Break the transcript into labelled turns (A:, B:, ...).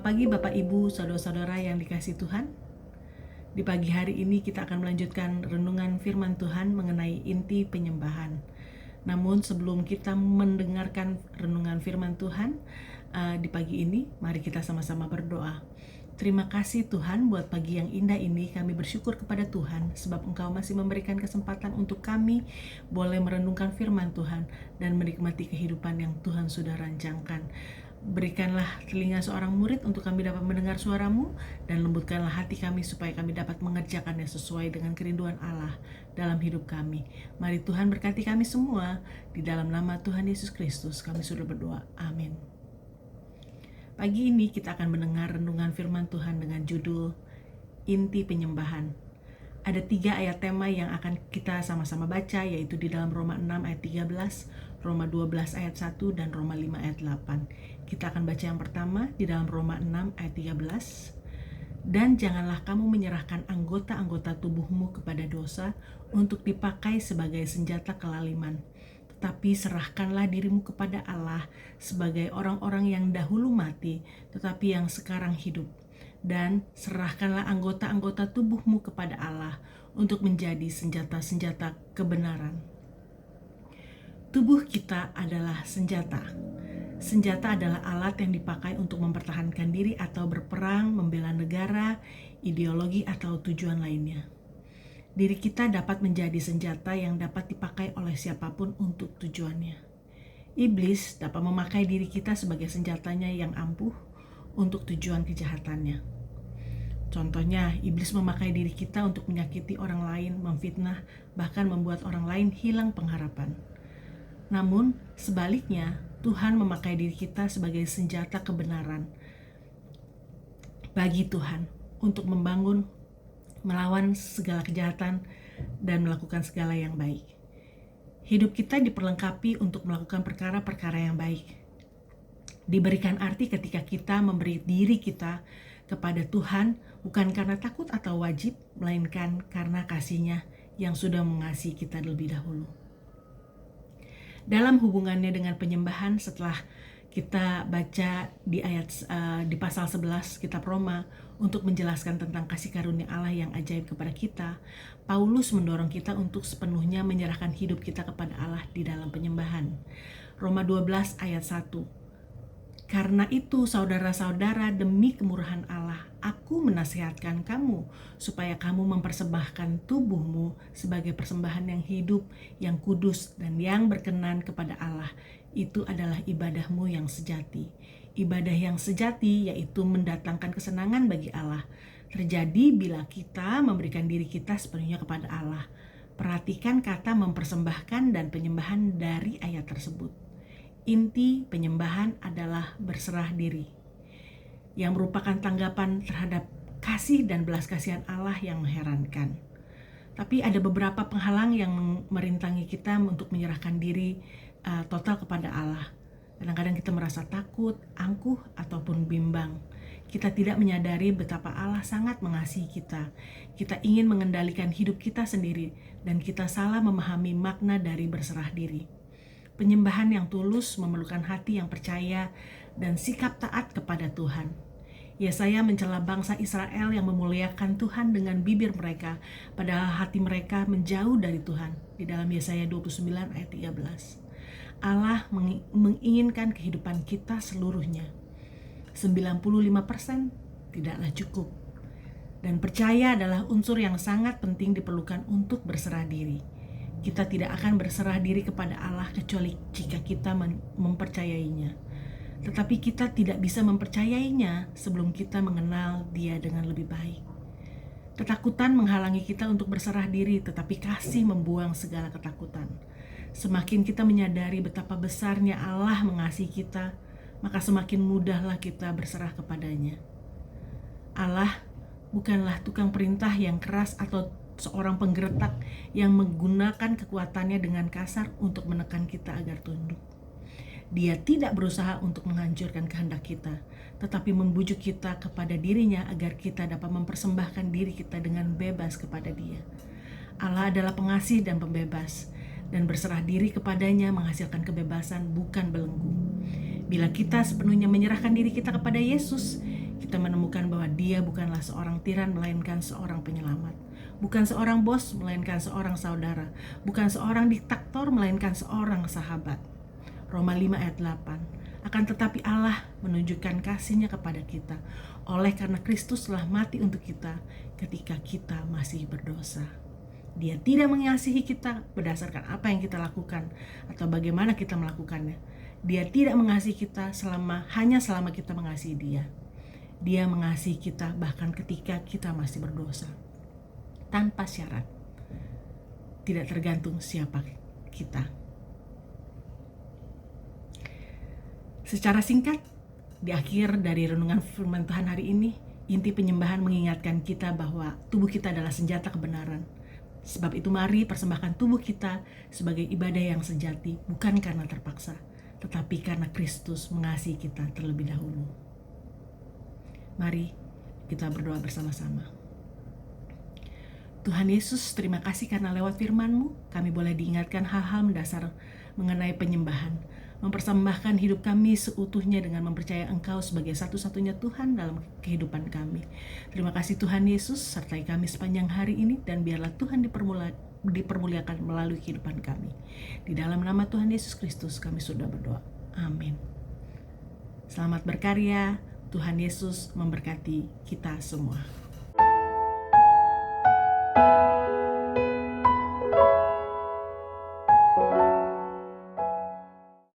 A: Selamat pagi Bapak Ibu, saudara-saudara yang dikasihi Tuhan. Di pagi hari ini kita akan melanjutkan renungan firman Tuhan mengenai inti penyembahan. Namun sebelum kita mendengarkan renungan firman Tuhan di pagi ini, mari kita sama-sama berdoa. Terima kasih Tuhan buat pagi yang indah ini. Kami bersyukur kepada Tuhan sebab Engkau masih memberikan kesempatan untuk kami boleh merenungkan firman Tuhan dan menikmati kehidupan yang Tuhan sudah rancangkan. Berikanlah telinga seorang murid untuk kami dapat mendengar suara-Mu, dan lembutkanlah hati kami supaya kami dapat mengerjakannya sesuai dengan kerinduan Allah dalam hidup kami. Mari Tuhan berkati kami semua. Di dalam nama Tuhan Yesus Kristus kami sudah berdoa. Amin. Pagi ini kita akan mendengar renungan firman Tuhan dengan judul Inti Penyembahan. Ada 3 ayat tema yang akan kita sama-sama baca, yaitu di dalam Roma 6 ayat 13, Roma 12 ayat 1, dan Roma 5 ayat 8. Kita akan baca yang pertama di dalam Roma 6 ayat 13. Dan janganlah kamu menyerahkan anggota-anggota tubuhmu kepada dosa untuk dipakai sebagai senjata kelaliman. Tetapi serahkanlah dirimu kepada Allah sebagai orang-orang yang dahulu mati, tetapi yang sekarang hidup. Dan serahkanlah anggota-anggota tubuhmu kepada Allah untuk menjadi senjata-senjata kebenaran. Tubuh kita adalah senjata. Senjata adalah alat yang dipakai untuk mempertahankan diri atau berperang, membela negara, ideologi, atau tujuan lainnya. Diri kita dapat menjadi senjata yang dapat dipakai oleh siapapun untuk tujuannya. Iblis dapat memakai diri kita sebagai senjatanya yang ampuh untuk tujuan kejahatannya. Contohnya, iblis memakai diri kita untuk menyakiti orang lain, memfitnah, bahkan membuat orang lain hilang pengharapan. Namun, sebaliknya, Tuhan memakai diri kita sebagai senjata kebenaran bagi Tuhan untuk membangun, melawan segala kejahatan, dan melakukan segala yang baik. Hidup kita diperlengkapi untuk melakukan perkara-perkara yang baik. Diberikan arti ketika kita memberi diri kita kepada Tuhan, bukan karena takut atau wajib, melainkan karena kasih-Nya yang sudah mengasihi kita lebih dahulu. Dalam hubungannya dengan penyembahan, setelah kita baca di pasal 11 kitab Roma untuk menjelaskan tentang kasih karunia Allah yang ajaib kepada kita, Paulus mendorong kita untuk sepenuhnya menyerahkan hidup kita kepada Allah di dalam penyembahan. Roma 12 ayat 1. Karena itu saudara-saudara, demi kemurahan Allah, aku menasihatkan kamu supaya kamu mempersembahkan tubuhmu sebagai persembahan yang hidup, yang kudus, dan yang berkenan kepada Allah. Itu adalah ibadahmu yang sejati. Ibadah yang sejati yaitu mendatangkan kesenangan bagi Allah. Terjadi bila kita memberikan diri kita sepenuhnya kepada Allah. Perhatikan kata mempersembahkan dan penyembahan dari ayat tersebut. Inti penyembahan adalah berserah diri, yang merupakan tanggapan terhadap kasih dan belas kasihan Allah yang mengherankan. Tapi ada beberapa penghalang yang merintangi kita untuk menyerahkan diri total kepada Allah. Kadang-kadang kita merasa takut, angkuh, ataupun bimbang. Kita tidak menyadari betapa Allah sangat mengasihi kita. Kita ingin mengendalikan hidup kita sendiri, dan kita salah memahami makna dari berserah diri. Penyembahan yang tulus memerlukan hati yang percaya dan sikap taat kepada Tuhan. Yesaya mencela bangsa Israel yang memuliakan Tuhan dengan bibir mereka, padahal hati mereka menjauh dari Tuhan. Di dalam Yesaya 29 ayat 13. Allah menginginkan kehidupan kita seluruhnya. 95% tidaklah cukup. Dan percaya adalah unsur yang sangat penting diperlukan untuk berserah diri. Kita tidak akan berserah diri kepada Allah kecuali jika kita mempercayainya. Tetapi kita tidak bisa mempercayainya sebelum kita mengenal Dia dengan lebih baik. Ketakutan menghalangi kita untuk berserah diri, tetapi kasih membuang segala ketakutan. Semakin kita menyadari betapa besarnya Allah mengasihi kita, maka semakin mudahlah kita berserah kepadanya. Allah bukanlah tukang perintah yang keras atau seorang penggeretak yang menggunakan kekuatannya dengan kasar untuk menekan kita agar tunduk. Dia tidak berusaha untuk menghancurkan kehendak kita, tetapi membujuk kita kepada dirinya agar kita dapat mempersembahkan diri kita dengan bebas kepada Dia. Allah adalah pengasih dan pembebas, dan berserah diri kepadanya menghasilkan kebebasan, bukan belenggu. Bila kita sepenuhnya menyerahkan diri kita kepada Yesus, Kita menemukan bahwa Dia bukanlah seorang tiran, melainkan seorang penyelamat. Bukan seorang bos, melainkan seorang saudara. Bukan seorang diktator, melainkan seorang sahabat. Roma 5 ayat 8. Akan tetapi Allah menunjukkan kasih-Nya kepada kita oleh karena Kristus telah mati untuk kita ketika kita masih berdosa. Dia tidak mengasihi kita berdasarkan apa yang kita lakukan atau bagaimana kita melakukannya. Dia tidak mengasihi kita hanya selama kita mengasihi Dia. Dia mengasihi kita bahkan ketika kita masih berdosa, tanpa syarat, tidak tergantung siapa kita. Secara singkat, di akhir dari renungan firman Tuhan hari ini, inti penyembahan mengingatkan kita bahwa tubuh kita adalah senjata kebenaran. Sebab itu mari persembahkan tubuh kita sebagai ibadah yang sejati, bukan karena terpaksa, tetapi karena Kristus mengasihi kita terlebih dahulu. Mari kita berdoa bersama-sama. Tuhan Yesus, terima kasih karena lewat firman-Mu kami boleh diingatkan hal-hal mendasar mengenai penyembahan, mempersembahkan hidup kami seutuhnya dengan mempercayai Engkau sebagai satu-satunya Tuhan dalam kehidupan kami. Terima kasih Tuhan Yesus, sertai kami sepanjang hari ini, dan biarlah Tuhan dipermuliakan melalui kehidupan kami. Di dalam nama Tuhan Yesus Kristus kami sudah berdoa. Amin. Selamat berkarya. Tuhan Yesus memberkati kita semua.